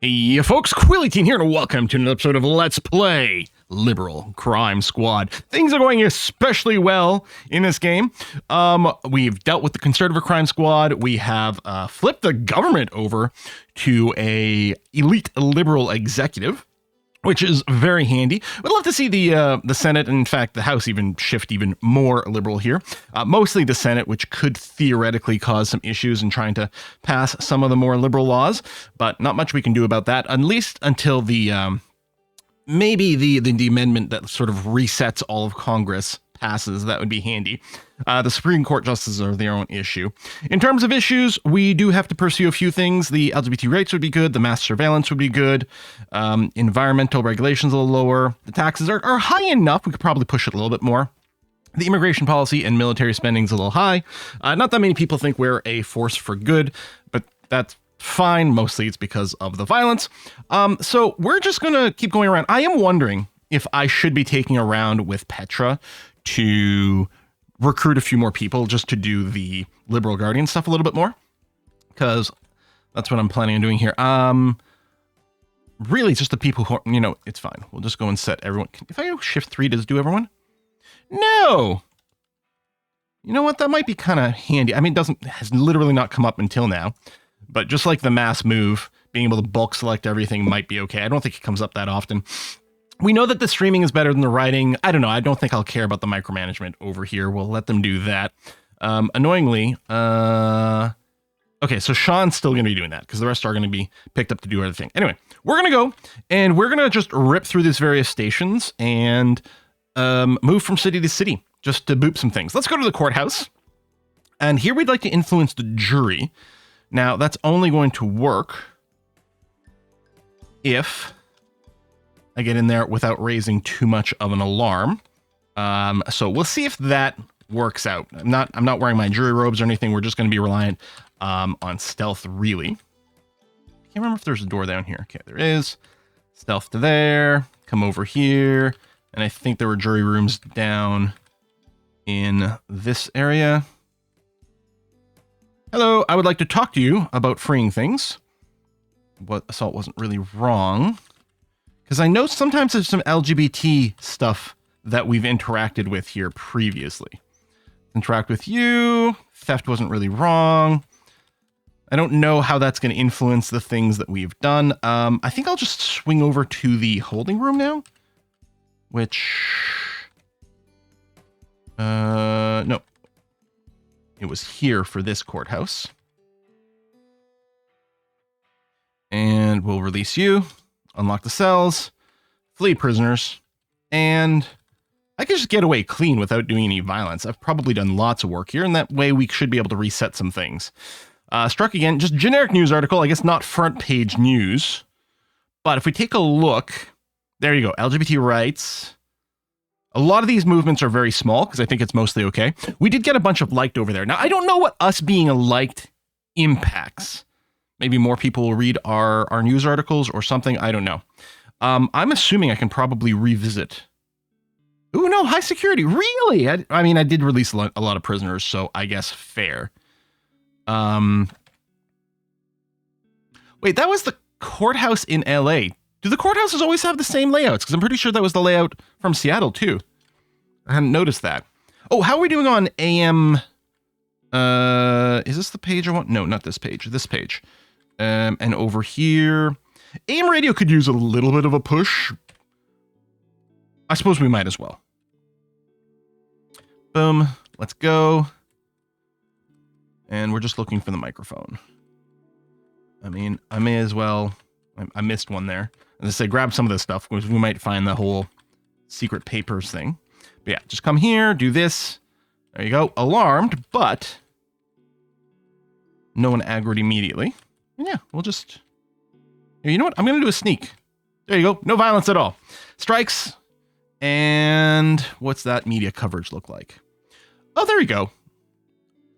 Hey folks, Quilly here and welcome to another episode of Let's Play Liberal Crime Squad. Things are going especially well in this game. We've dealt with the Conservative Crime Squad. We have flipped the government over to a elite liberal executive, which is very handy. We'd love to see the Senate, and in fact, the House even shift even more liberal here. Mostly the Senate, which could theoretically cause some issues in trying to pass some of the more liberal laws, but not much we can do about that, at least until the maybe the amendment that sort of resets all of Congress passes. That would be handy. The Supreme Court justices are their own issue. In terms of issues, we do have to pursue a few things. The LGBT rights would be good. The mass surveillance would be good. Environmental regulations a little lower. The taxes are high enough. We could probably push it a little bit more. The immigration policy and military spending is a little high. Not that many people think we're a force for good, but that's fine. Mostly it's because of the violence. So we're just going to keep going around. I am wondering if I should be taking a round with Petra to recruit a few more people just to do the Liberal Guardian stuff a little bit more, because that's what I'm planning on doing here. Really, it's just the people who are, it's fine. We'll just go and set everyone. If I go shift 3, does it do everyone? No. You know what? That might be kind of handy. I mean, has literally not come up until now, but just like the mass move, being able to bulk select everything might be okay. I don't think it comes up that often. We know that the streaming is better than the writing. I don't know. I don't think I'll care about the micromanagement over here. We'll let them do that. Annoyingly, okay, so Sean's still going to be doing that because the rest are going to be picked up to do everything. Anyway, we're going to go and we're going to just rip through these various stations and move from city to city just to boop some things. Let's go to the courthouse. And here we'd like to influence the jury. Now, that's only going to work if I get in there without raising too much of an alarm. So we'll see if that works out. I'm not wearing my jury robes or anything. We're just going to be reliant on stealth, really. I can't remember if there's a door down here. Okay, there is. Stealth to there. Come over here. And I think there were jury rooms down in this area. Hello, I would like to talk to you about freeing things. What assault wasn't really wrong. Because I know sometimes there's some LGBT stuff that we've interacted with here previously. Interact with you. Theft wasn't really wrong. I don't know how that's going to influence the things that we've done. I think I'll just swing over to the holding room now. Which... no. It was here for this courthouse. And we'll release you. Unlock the cells, flee prisoners, and I can just get away clean without doing any violence. I've probably done lots of work here, and that way we should be able to reset some things. Struck again, just generic news article, I guess not front page news. But if we take a look, there you go, LGBT rights. A lot of these movements are very small, because I think it's mostly okay. We did get a bunch of liked over there. Now, I don't know what us being a liked impacts. Maybe more people will read our news articles or something. I don't know. I'm assuming I can probably revisit. Ooh, no, high security. Really? I mean, I did release a lot of prisoners, so I guess fair. Wait, that was the courthouse in LA. Do the courthouses always have the same layouts? Because I'm pretty sure that was the layout from Seattle, too. I hadn't noticed that. Oh, how are we doing on AM? Is this the page I want? No, not this page. This page. And over here, AM radio could use a little bit of a push. I suppose we might as well. Boom. Let's go. And we're just looking for the microphone. I mean, I may as well. I missed one there. As I say, grab some of this stuff, because we might find the whole secret papers thing. But yeah, just come here, do this. There you go. Alarmed, but no one aggroed immediately. And yeah, we'll just... You know what? I'm going to do a sneak. There you go. No violence at all. Strikes. And what's that media coverage look like? Oh, there you go.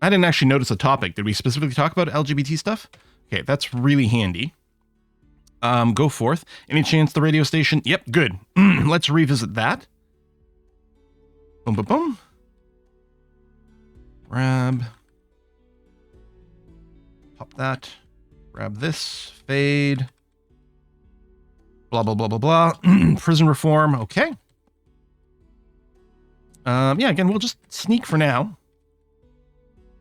I didn't actually notice the topic. Did we specifically talk about LGBT stuff? Okay, that's really handy. Go forth. Any chance the radio station? Yep, good. Let's revisit that. Boom, boom, boom. Grab. Pop that. Grab this. Fade. Blah, blah, blah, blah, blah. Prison reform. Okay. Yeah, again, we'll just sneak for now.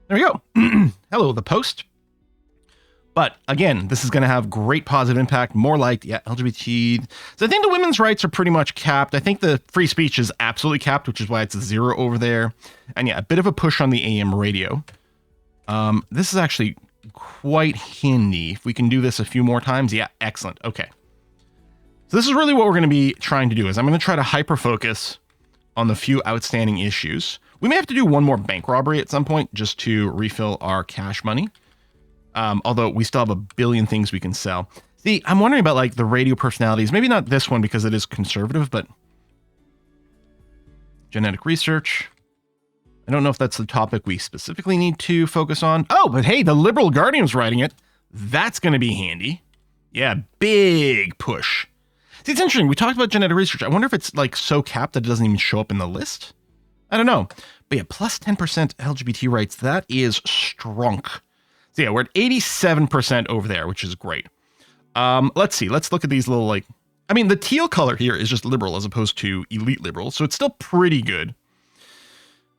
There we go. Hello, the Post. But again, this is going to have great positive impact, more liked. Yeah, LGBT. So I think the women's rights are pretty much capped. I think the free speech is absolutely capped, which is why it's a 0 over there. And yeah, a bit of a push on the AM radio. This is actually quite handy. If we can do this a few more times. Yeah, excellent. Okay. So this is really what we're going to be trying to do is I'm going to try to hyper-focus on the few outstanding issues. We may have to do one more bank robbery at some point just to refill our cash money. Although we still have a billion things we can sell. See, I'm wondering about like the radio personalities. Maybe not this one because it is conservative, but genetic research. I don't know if that's the topic we specifically need to focus on. Oh, but hey, the Liberal Guardian's writing it. That's going to be handy. Yeah, big push. See, it's interesting. We talked about genetic research. I wonder if it's like so capped that it doesn't even show up in the list. I don't know. But yeah, plus 10% LGBT rights. That is strong. So yeah, we're at 87% over there, which is great. Let's see. Let's look at these little like, I mean, the teal color here is just liberal as opposed to elite liberal. So it's still pretty good.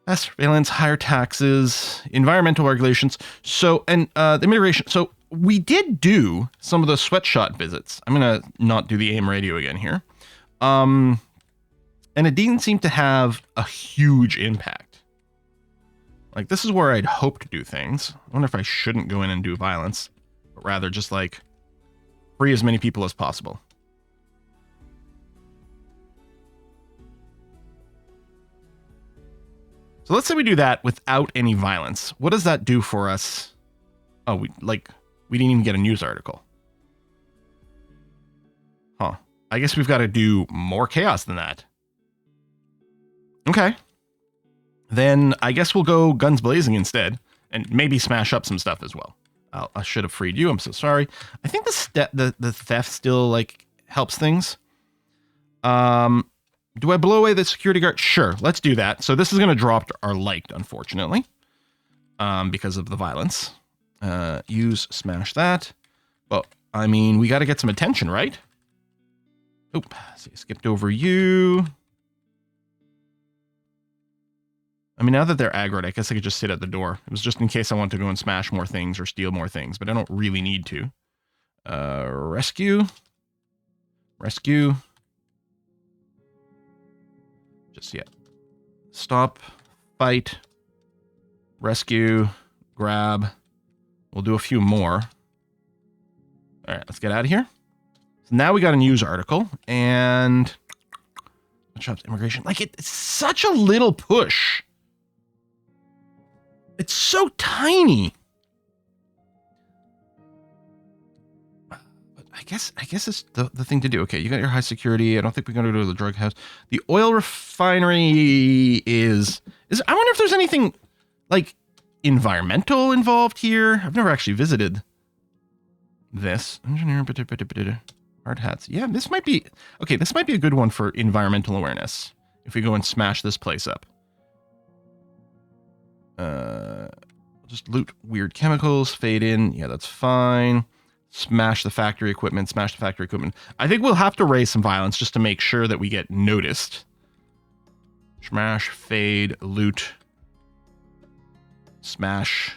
Mass surveillance, higher taxes, environmental regulations. So, and the immigration. So we did do some of the sweatshop visits. I'm going to not do the AM radio again here. And it didn't seem to have a huge impact. Like, this is where I'd hope to do things. I wonder if I shouldn't go in and do violence, but rather just like free as many people as possible. So let's say we do that without any violence. What does that do for us? Oh, we didn't even get a news article. Huh. I guess we've got to do more chaos than that. Okay. Then I guess we'll go guns blazing instead and maybe smash up some stuff as well. I should have freed you. I'm so sorry. I think the theft still like helps things. Do I blow away the security guard? Sure, let's do that. So this is going to drop our liked, unfortunately, because of the violence. Smash that. Well, I mean, we got to get some attention, right? Oop, see, skipped over you. I mean, now that they're aggroed, I guess I could just sit at the door. It was just in case I want to go and smash more things or steal more things, but I don't really need to. Rescue. Just yet. Stop. Fight. Rescue. Grab. We'll do a few more. All right, let's get out of here. So now we got a news article and shops immigration. Like it's such a little push. It's so tiny. But I guess it's the thing to do. Okay, you got your high security. I don't think we're going to go to the drug house. The oil refinery is I wonder if there's anything like environmental involved here. I've never actually visited this. Engineer, hard hats. Yeah, this might be okay. This might be a good one for environmental awareness. If we go and smash this place up. Just loot weird chemicals, fade in. Yeah, that's fine. Smash the factory equipment. I think we'll have to raise some violence just to make sure that we get noticed. Smash, fade, loot. Smash,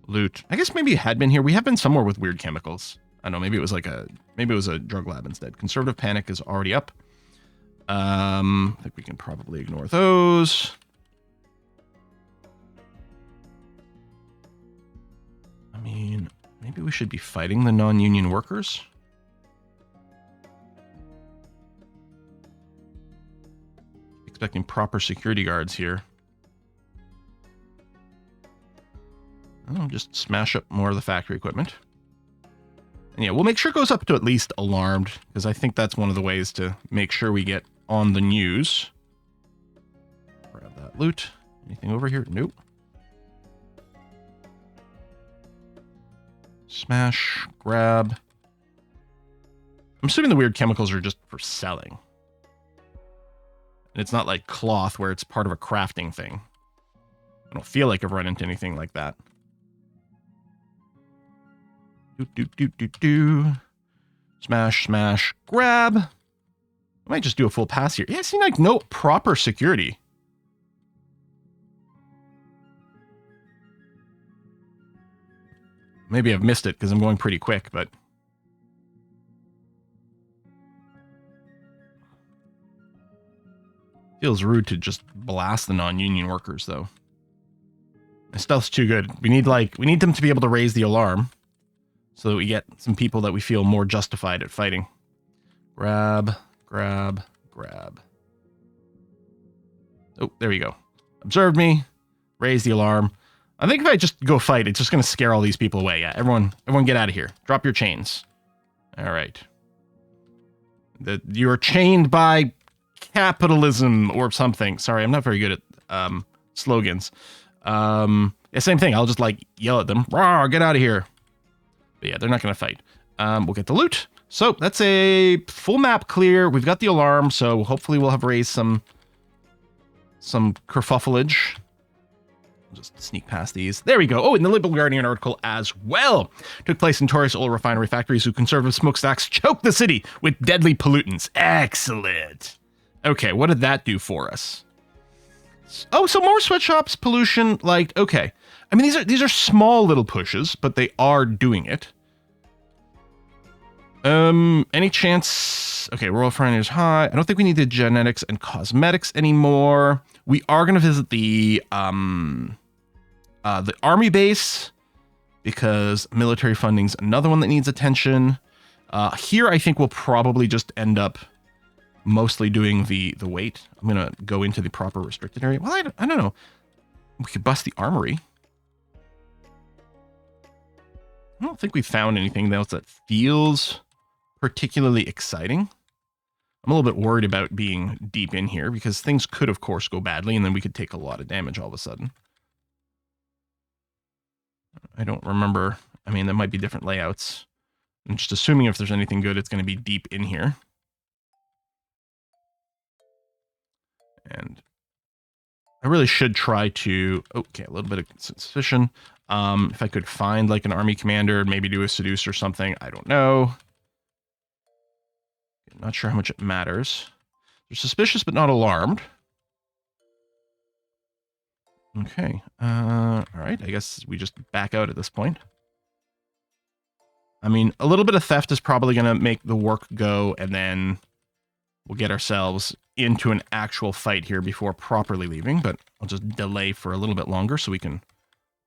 loot. I guess maybe it had been here. We have been somewhere with weird chemicals. I don't know. Maybe it was a drug lab instead. Conservative panic is already up. I think we can probably ignore those. I mean, maybe we should be fighting the non-union workers. Expecting proper security guards here. I'll just smash up more of the factory equipment. And yeah, we'll make sure it goes up to at least alarmed, because I think that's one of the ways to make sure we get on the news. Grab that loot. Anything over here? Nope. Smash, grab. I'm assuming the weird chemicals are just for selling. And it's not like cloth where it's part of a crafting thing. I don't feel like I've run into anything like that. Smash, smash, grab. I might just do a full pass here. Yeah, it seemed like no proper security. Maybe I've missed it because I'm going pretty quick, but... Feels rude to just blast the non-union workers, though. My stealth's too good. We need them to be able to raise the alarm so that we get some people that we feel more justified at fighting. Grab, grab, grab. Oh, there we go. Observed me. Raise the alarm. I think if I just go fight, it's just going to scare all these people away. Yeah, everyone get out of here. Drop your chains. All right. You're chained by capitalism or something. Sorry, I'm not very good at slogans. Yeah, same thing. I'll just yell at them. Rawr, get out of here. But yeah, they're not going to fight. We'll get the loot. So that's a full map clear. We've got the alarm, so hopefully we'll have raised some kerfuffleage. Just sneak past these. There we go. Oh, and the Liberal Guardian article as well. Took place in notorious oil refinery factories who conservative smokestacks choked the city with deadly pollutants. Excellent. Okay, what did that do for us? Oh, so more sweatshops, pollution, okay. I mean, these are small little pushes, but they are doing it. Any chance... Okay, rural refineries high. I don't think we need the genetics and cosmetics anymore. We are going to visit the army base because military funding's another one that needs attention. Here, I think we'll probably just end up mostly doing the wait. I'm going to go into the proper restricted area. Well, I don't know. We could bust the armory. I don't think we found anything else that feels particularly exciting. I'm a little bit worried about being deep in here because things could, of course, go badly and then we could take a lot of damage all of a sudden. I don't remember. I mean, there might be different layouts. I'm just assuming if there's anything good, it's going to be deep in here. And I really should try to... Okay, a little bit of suspicion. If I could find an army commander, maybe do a seduce or something. I don't know. Not sure how much it matters. They're suspicious but not alarmed. Okay. All right. I guess we just back out at this point. I mean, a little bit of theft is probably going to make the work go, and then we'll get ourselves into an actual fight here before properly leaving, but I'll just delay for a little bit longer so we can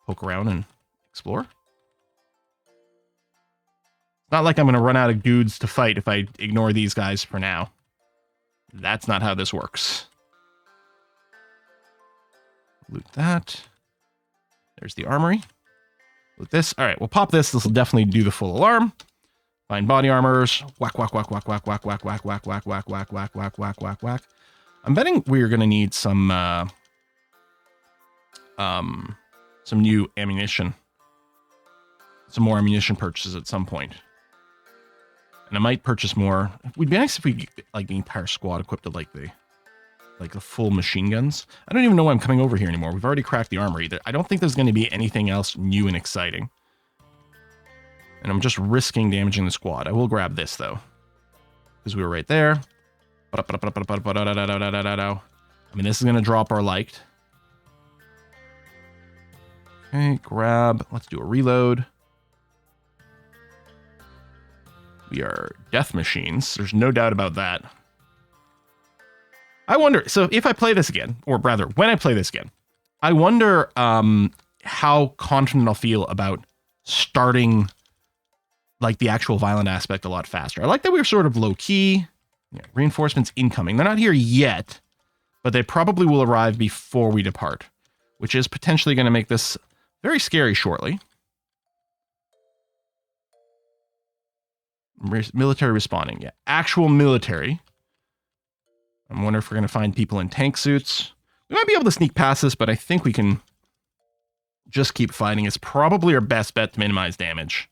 poke around and explore. It's not like I'm going to run out of dudes to fight if I ignore these guys for now. That's not how this works. Loot that. There's the armory. Loot this. All right, we'll pop this. This will definitely do the full alarm. Find body armors. Whack, whack, whack, whack, whack, whack, whack, whack, whack, whack, whack, whack, whack, whack, whack, whack, whack. I'm betting we're going to need some new ammunition. Some more ammunition purchases at some point. And I might purchase more. It would be nice if we get, the entire squad equipped with, the full machine guns. I don't even know why I'm coming over here anymore. We've already cracked the armory. I don't think there's going to be anything else new and exciting. And I'm just risking damaging the squad. I will grab this, though. Because we were right there. I mean, this is going to drop our liked. Okay, grab. Let's do a reload. We are death machines. There's no doubt about that. I wonder, so if I play this again, or rather, when I play this again, I wonder how confident I'll feel about starting, the actual violent aspect a lot faster. I like that we were sort of low-key. Yeah, reinforcements incoming. They're not here yet, but they probably will arrive before we depart, which is potentially going to make this very scary shortly. Military responding. Yeah, actual military. I wonder if we're going to find people in tank suits. We might be able to sneak past this, but I think we can just keep fighting. It's probably our best bet to minimize damage.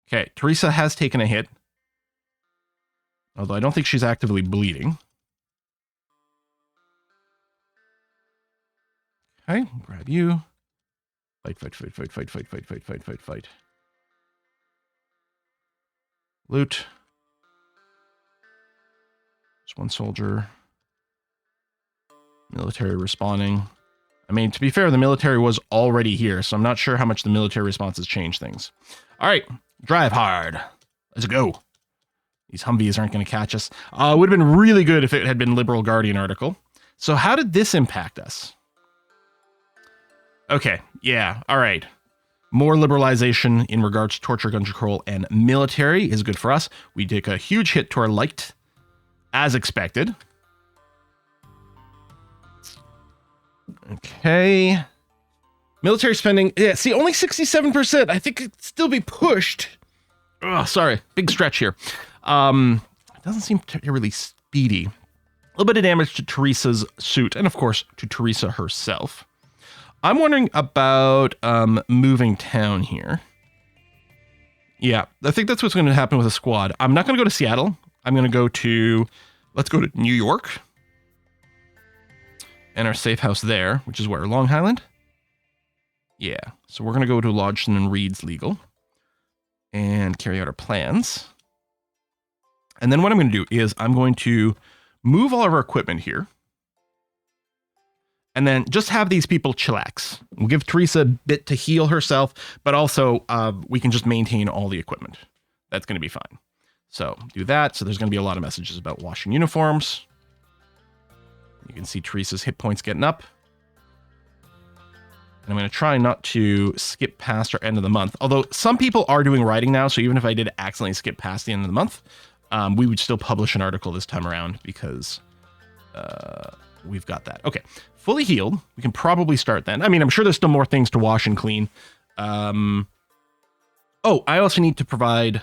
Okay, Teresa has taken a hit. Although I don't think she's actively bleeding. Okay, grab you. Fight, fight, fight, fight, fight, fight, fight, fight, fight, fight, fight. Loot. Just one soldier. Military responding. I mean, to be fair, the military was already here, so I'm not sure how much the military response has changed things. All right, drive hard. Let's go. These Humvees aren't going to catch us. It would have been really good if it had been Liberal Guardian article. So how did this impact us? Okay, yeah, all right. More liberalization in regards to torture, gun control, and military is good for us. We take a huge hit to our light, as expected. Okay. Military spending, yeah, see, only 67%. I think it'd still be pushed. Oh, sorry, big stretch here. It doesn't seem really speedy. A little bit of damage to Teresa's suit, and of course, to Teresa herself. I'm wondering about moving town here. Yeah, I think that's what's going to happen with a squad. I'm not going to go to Seattle. I'm going to go to, let's go to New York. And our safe house there, which is where? Long Island? Yeah, so we're going to go to Lodgson and Reed's Legal and carry out our plans. And then what I'm going to do is I'm going to move all of our equipment here. And then just have these people chillax. We'll give Teresa a bit to heal herself, but also we can just maintain all the equipment. That's going to be fine. So do that. So there's going to be a lot of messages about washing uniforms. You can see Teresa's hit points getting up. And I'm going to try not to skip past our end of the month. Although some people are doing writing now, so even if I did accidentally skip past the end of the month, we would still publish an article this time around because we've got that. Okay, fully healed. We can probably start then. I mean, I'm sure there's still more things to wash and clean. Oh, I also need to provide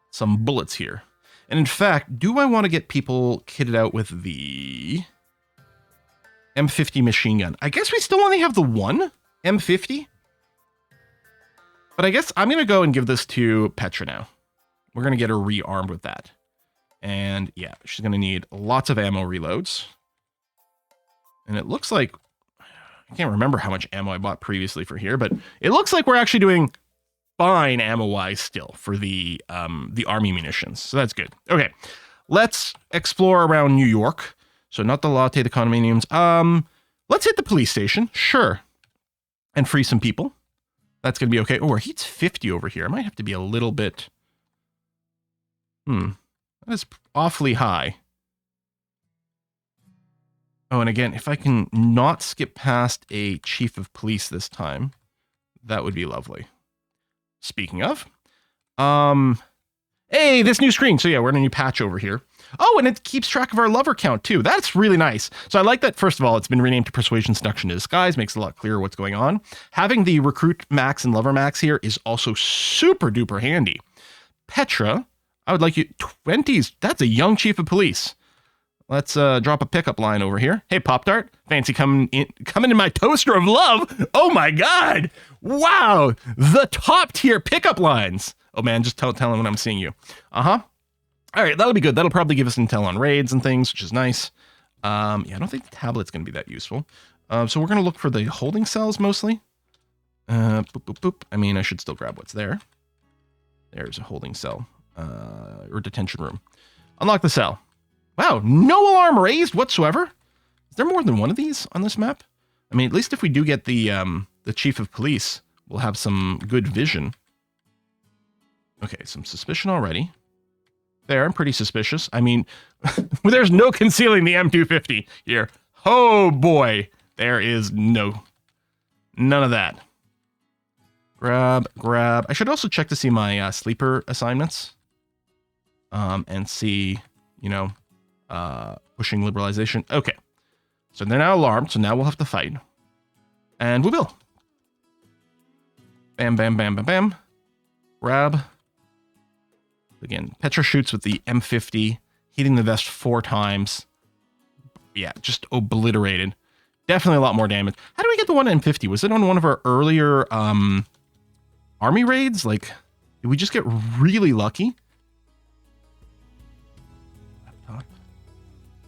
some bullets here. And in fact, do I want to get people kitted out with the M50 machine gun? I guess we still only have the one M50. But I guess I'm going to go and give this to Petra now. We're going to get her rearmed with that. And yeah, she's going to need lots of ammo reloads. And it looks like, I can't remember how much ammo I bought previously for here, but it looks like we're actually doing fine ammo-wise still for the army munitions. So that's good. Okay, let's explore around New York. So not the latte, the condominiums. Let's hit the police station, sure. And free some people. That's going to be okay. Oh, our heat's 50 over here. I might have to be a little bit... that is awfully high. Oh, and again, if I can not skip past a chief of police this time, that would be lovely. Speaking of, hey, this new screen. So yeah, we're in a new patch over here. Oh, and it keeps track of our lover count too. That's really nice. So I like that, first of all, it's been renamed to Persuasion Seduction to Disguise, makes it a lot clearer what's going on. Having the recruit max and lover max here is also super duper handy. Petra, I would like you, 20s, that's a young chief of police. Let's drop a pickup line over here. Hey, Pop-Tart, fancy coming in my toaster of love. Oh my God. Wow. The top tier pickup lines. Oh man, just tell him when I'm seeing you. Uh-huh. All right, that'll be good. That'll probably give us intel on raids and things, which is nice. Yeah, I don't think the tablet's going to be that useful. So we're going to look for the holding cells mostly. Boop, boop, boop. I mean, I should still grab what's there. There's a holding cell or detention room. Unlock the cell. Wow, no alarm raised whatsoever. Is there more than one of these on this map? I mean, at least if we do get the chief of police, we'll have some good vision. Okay, some suspicion already. There, I'm pretty suspicious. I mean, there's no concealing the M250 here. Oh boy, there is none of that. Grab. I should also check to see my sleeper assignments. And see, pushing liberalization. Okay. So they're now alarmed, so now we'll have to fight. And we will. Bam, bam, bam, bam, bam. Grab. Again, Petra shoots with the M50, hitting the vest 4 times. Yeah, just obliterated. Definitely a lot more damage. How do we get the one M50? Was it on one of our earlier army raids? Like, did we just get really lucky? All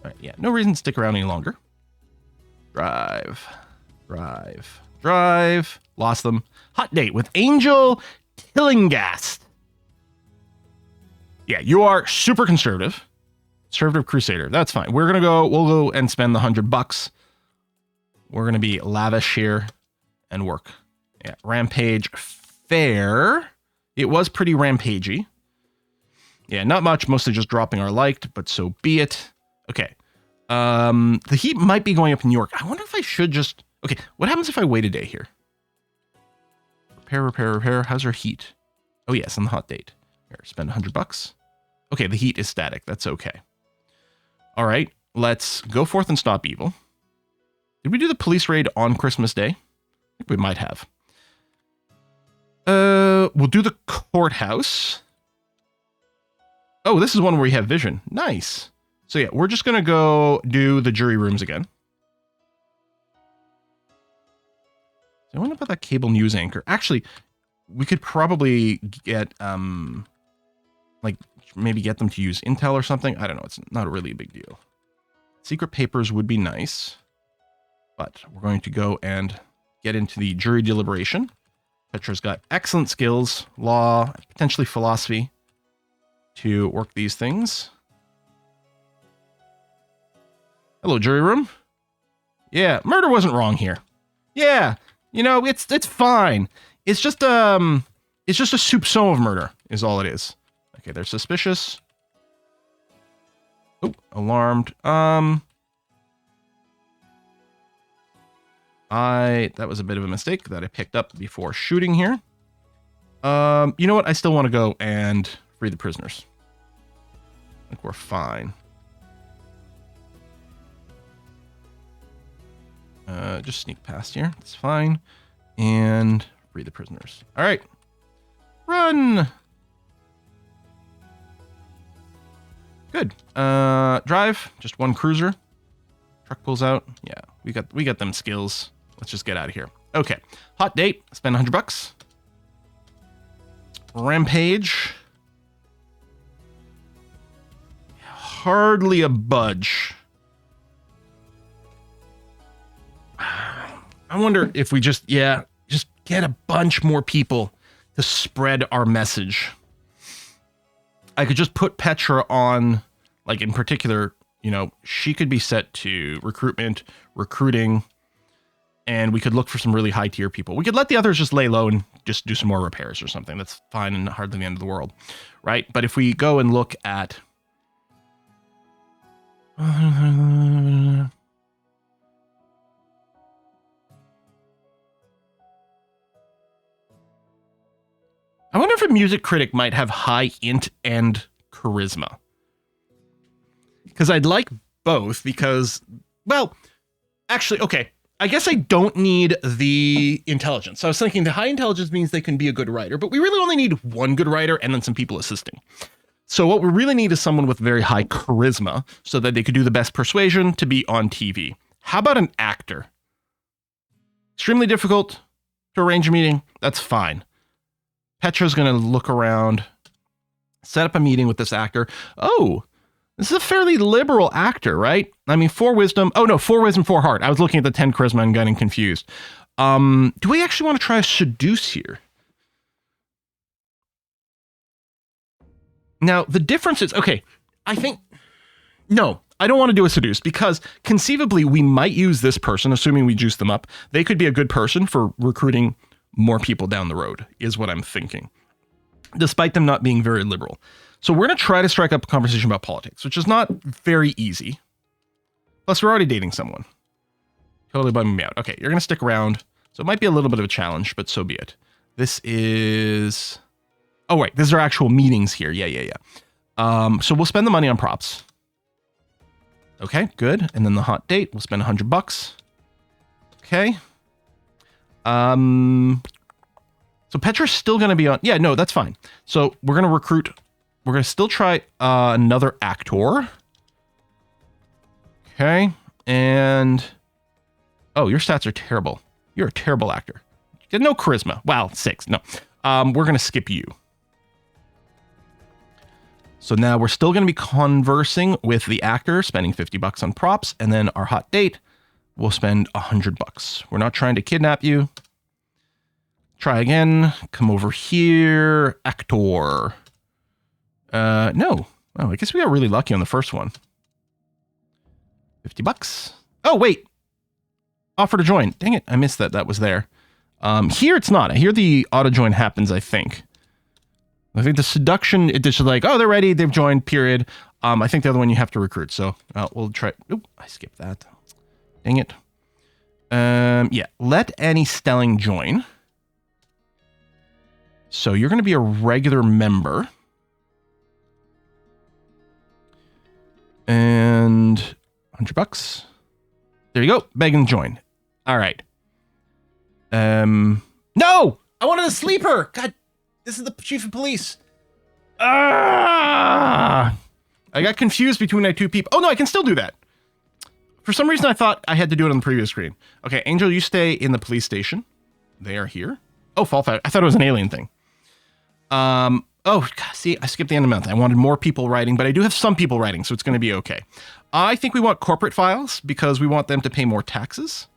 right, yeah, no reason to stick around any longer. Drive. Lost them. Hot date with Angel Tillingast. Yeah, you are super conservative. Conservative Crusader. That's fine. We'll go and spend the $100. We're going to be lavish here and work. Yeah, Rampage fair. It was pretty rampagey. Yeah, not much, mostly just dropping our liked, but so be it. Okay. The heat might be going up in New York. I wonder if I should just... Okay, what happens if I wait a day here? Repair. How's our heat? Oh, yes, on the hot date. Here, spend $100. Okay, the heat is static. That's okay. All right, let's go forth and stop evil. Did we do the police raid on Christmas Day? I think we might have. We'll do the courthouse. Oh, this is one where we have vision. Nice. So yeah, we're just going to go do the jury rooms again. I wonder about that cable news anchor. Actually, we could probably get, like, maybe get them to use Intel or something. I don't know. It's not really a big deal. Secret papers would be nice. But we're going to go and get into the jury deliberation. Petra's got excellent skills, law, potentially philosophy, to work these things. Hello, jury room. Yeah, murder wasn't wrong here. Yeah, you know, it's fine. It's just a soupçon of murder is all it is. Okay, they're suspicious. Oh, alarmed. That was a bit of a mistake that I picked up before shooting here. You know what? I still want to go and free the prisoners. I think we're fine. Just sneak past here. It's fine. And free the prisoners. All right. Run. Good. Drive. Just one cruiser. Truck pulls out. Yeah, we got them skills. Let's just get out of here. Okay. Hot date. Spend $100. Rampage. Hardly a budge. I wonder if we just get a bunch more people to spread our message. I could just put Petra on, like, in particular, you know, she could be set to recruiting, and we could look for some really high tier people. We could let the others just lay low and just do some more repairs or something. That's fine and hardly the end of the world, right? But if we go and look at... I wonder if a music critic might have high int and charisma. Because I'd like both because, well, actually, okay. I guess I don't need the intelligence. So I was thinking the high intelligence means they can be a good writer, but we really only need one good writer and then some people assisting. So what we really need is someone with very high charisma so that they could do the best persuasion to be on TV. How about an actor? Extremely difficult to arrange a meeting. That's fine. Petra's going to look around, set up a meeting with this actor. Oh, this is a fairly liberal actor, right? I mean, 4 wisdom. Oh, no, 4 wisdom, 4 heart. I was looking at the 10 charisma and getting confused. Do we actually want to try a seduce here? Now, the difference is, okay, I think, no, I don't want to do a seduce because conceivably we might use this person, assuming we juice them up. They could be a good person for recruiting more people down the road, is what I'm thinking, despite them not being very liberal. So we're going to try to strike up a conversation about politics, which is not very easy. Plus, we're already dating someone. Totally bumming me out. Okay, you're going to stick around. So it might be a little bit of a challenge, but so be it. This is... Oh, wait, these are actual meetings here. Yeah. So we'll spend the money on props. Okay, good. And then the hot date, we'll spend $100. Okay. So Petra's still going to be on... Yeah, no, that's fine. So we're going to recruit... We're going to still try another actor. Okay. And... Oh, your stats are terrible. You're a terrible actor. You get no charisma. Wow, 6. No. We're going to skip you. So now we're still going to be conversing with the actor, spending $50 on props. And then our hot date, we'll spend $100. We're not trying to kidnap you. Try again. Come over here. Actor. No. Oh, I guess we got really lucky on the first one. $50. Oh, wait. Offer to join. Dang it. I missed that. That was there. Here it's not. Here the auto join happens, I think. I think the seduction, it's just like, oh, they're ready. They've joined, period. I think the other one you have to recruit. So we'll try. Oop, I skipped that. Dang it. Yeah. Let any Stelling join. So you're going to be a regular member. And $100. There you go. Begging to join. All right. No! I wanted a sleeper! God, this is the chief of police. Ah! I got confused between my two people. Oh, no, I can still do that. For some reason, I thought I had to do it on the previous screen. Okay, Angel, you stay in the police station. They are here. Oh, fall fight. I thought it was an alien thing. Oh, God, see, I skipped the end of the month. I wanted more people writing, but I do have some people writing, so it's going to be okay. I think we want corporate files because we want them to pay more taxes.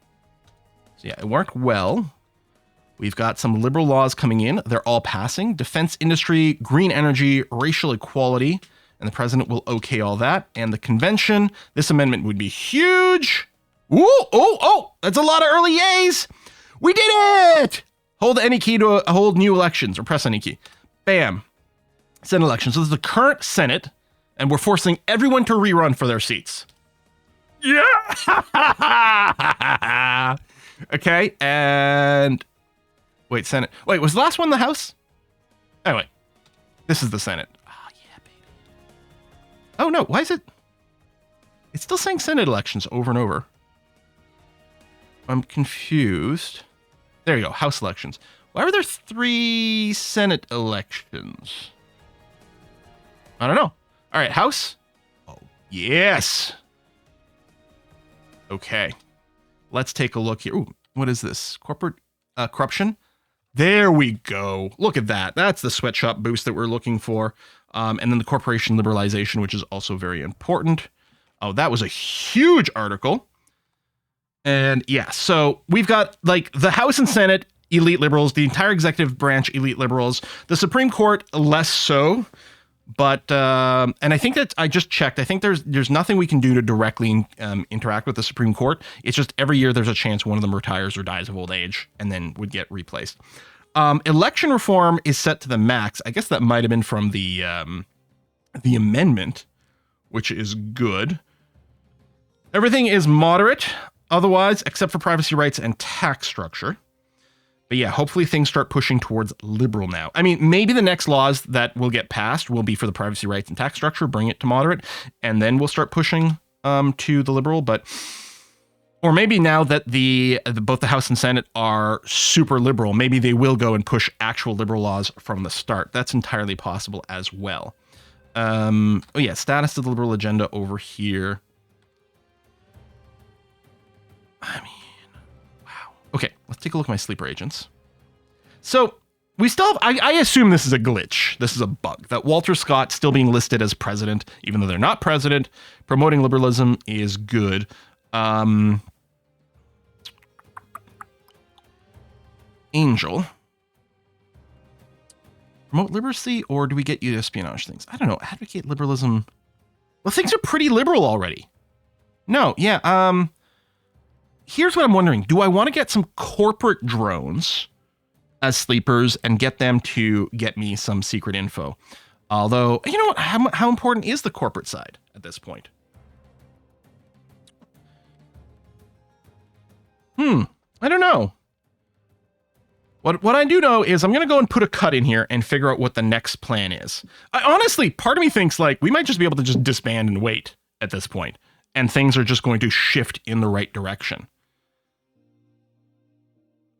So yeah, it worked well. We've got some liberal laws coming in. They're all passing. Defense industry, green energy, racial equality, and the president will okay all that. And the convention, this amendment would be huge. Ooh, oh, that's a lot of early yays. We did it. Hold any key to hold new elections or press any key. Bam. Senate election. So this is the current Senate, and we're forcing everyone to rerun for their seats. Yeah. Okay, and wait, Senate. Wait, was the last one the House? Anyway, this is the Senate. Oh, yeah, baby. Oh, no, why is it? It's still saying Senate elections over and over. I'm confused. There you go, House elections. Why were there 3 Senate elections? I don't know. All right, House. Oh, yes. Okay. Let's take a look here. Ooh, what is this? Corporate corruption? There we go. Look at that. That's the sweatshop boost that we're looking for. And then the corporation liberalization, which is also very important. Oh, that was a huge article. And yeah, so we've got like the House and Senate, elite liberals, the entire executive branch, elite liberals, the Supreme Court, less so. But, and I think that I just checked, I think there's nothing we can do to directly interact with the Supreme Court. It's just every year there's a chance one of them retires or dies of old age and then would get replaced. Election reform is set to the max. I guess that might have been from the amendment, which is good. Everything is moderate otherwise, except for privacy rights and tax structure. But yeah, hopefully things start pushing towards liberal now. I mean, maybe the next laws that will get passed will be for the privacy rights and tax structure, bring it to moderate, and then we'll start pushing to the liberal. But, or maybe now that both the House and Senate are super liberal, maybe they will go and push actual liberal laws from the start. That's entirely possible as well. Oh yeah, status of the liberal agenda over here. I mean, okay, let's take a look at my sleeper agents. So we still have, I assume this is a glitch. This is a bug that Walter Scott still being listed as president, even though they're not president. Promoting liberalism is good. Angel. Promote literacy, or do we get you to espionage things? I don't know. Advocate liberalism. Well, things are pretty liberal already. No, yeah, here's what I'm wondering. Do I want to get some corporate drones as sleepers and get them to get me some secret info? Although, you know what? How important is the corporate side at this point? I don't know. What I do know is I'm going to go and put a cut in here and figure out what the next plan is. Honestly, part of me thinks like we might just be able to just disband and wait at this point, and things are just going to shift in the right direction.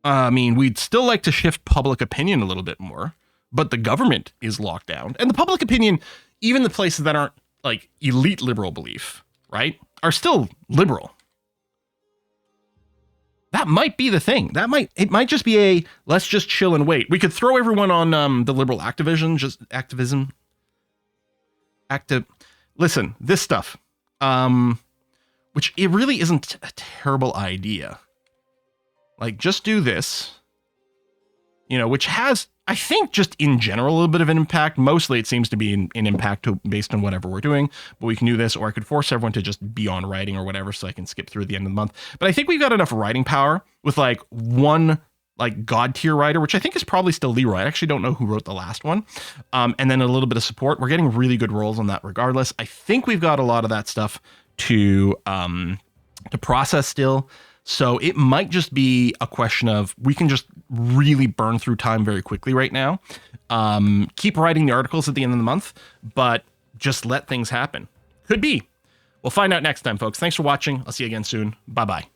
I mean, we'd still like to shift public opinion a little bit more, but the government is locked down. And the public opinion, even the places that aren't like elite liberal belief, right, are still liberal. That might be the thing. It might just be let's just chill and wait. We could throw everyone on the liberal activism. Listen, this stuff, which it really isn't a terrible idea. Like, just do this. which has, I think, just in general, a little bit of an impact. Mostly it seems to be an impact based on whatever we're doing, but we can do this, or I could force everyone to just be on writing or whatever, so I can skip through the end of the month. But I think we've got enough writing power with like one like god tier writer, which I think is probably still Leroy. I actually don't know who wrote the last one. And then a little bit of support. We're getting really good rolls on that regardless. I think we've got a lot of that stuff to process still. So it might just be a question of we can just really burn through time very quickly right now. Keep writing the articles at the end of the month, but just let things happen. Could be. We'll find out next time, folks. Thanks for watching. I'll see you again soon. Bye-bye.